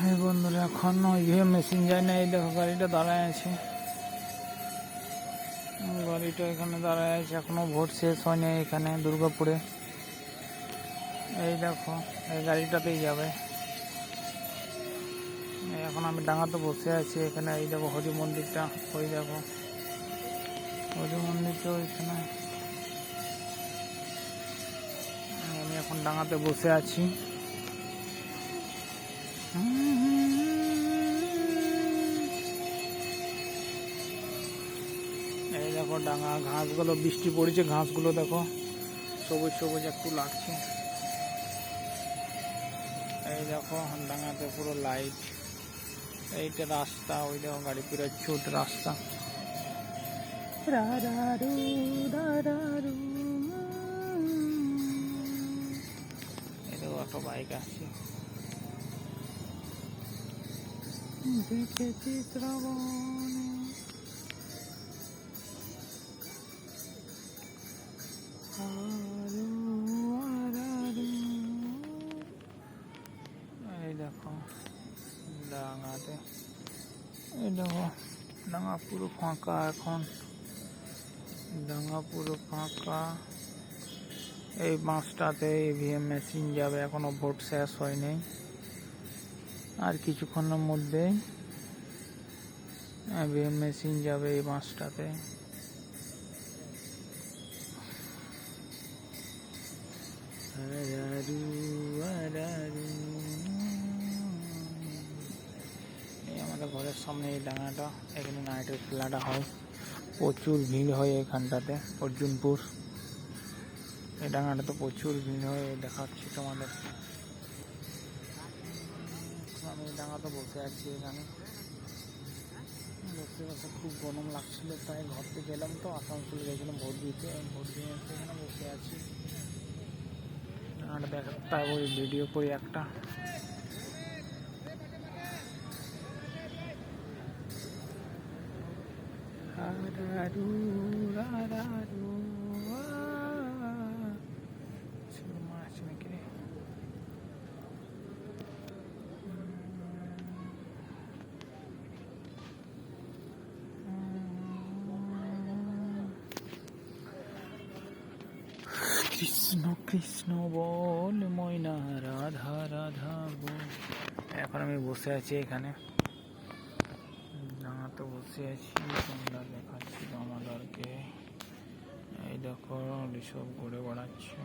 এই বন্ধুরা এখন ইভিএম মেশিন যায় না। এই দেখো গাড়িটা দাঁড়ায় আছে, গাড়িটা এখানে দাঁড়ায় আছে, এখনো ভোট শেষ হয়নি এখানে দুর্গাপুরে। এই দেখো এই গাড়িটাতেই যাবে। এখন আমি ডাঙাতে বসে আছি এখানে। এই দেখো হরি মন্দিরটা, ওই দেখো হরি মন্দিরটা ওইখানে। আমি এখন ডাঙাতে বসে আছি। এই দেখো ডাঙা, ঘাসগুলো বৃষ্টি পড়েছে, ঘাসগুলো দেখো সবুজ সবুজ একটু লাগছে। এই দেখো ডাঙাতে পুরো লাইট। এইটা রাস্তা, ওই দেখো গাড়ি পুরো ছোট রাস্তা। এই দেখো একটা বাইক আসছে। দেখেছি শ্রাবণে এই দেখো ডাঙাতে। এই দেখো ডাঙা পুরো ফাঁকা, এখন ডাঙা পুরো ফাঁকা। এই বাসটাতে ইভিএম মেশিন যাবে, এখনো ভোট শেষ হয়নি। আর কিছুক্ষণের মধ্যে ইভিএম মেশিন যাবে এই বাসটাতে। এই আমাদের ঘরের সামনে এই ডাঙাটা, এখানে নাইটের খেলাটা হয়, প্রচুর ভিড় হয় এখানটাতে। অর্জুনপুর এই ডাঙাটাতে প্রচুর ভিড় হয়, দেখাচ্ছি তোমাদের। আমি ডাঙাতে বসে আছি এখানে, বসে বসে খুব গরম লাগছিল, তাই ঘর থেকে গেলাম। তো আসানসোল গেছিলাম ভোট দিতে, ভোট দিয়ে এসে এখানে বসে আছি। ডাঙাটা দেখা, তাই ওই ভিডিও করি একটা। মাছ নাকি রে? কৃষ্ণ কৃষ্ণ বল ময়না, রাধা রাধা বল। এখন আমি বসে আছি এখানে, ডাঙাতে বসে আছি। তোমরা দেখাচ্ছি আমাদেরকে। এই দেখো সব ঘুরে বেড়াচ্ছে।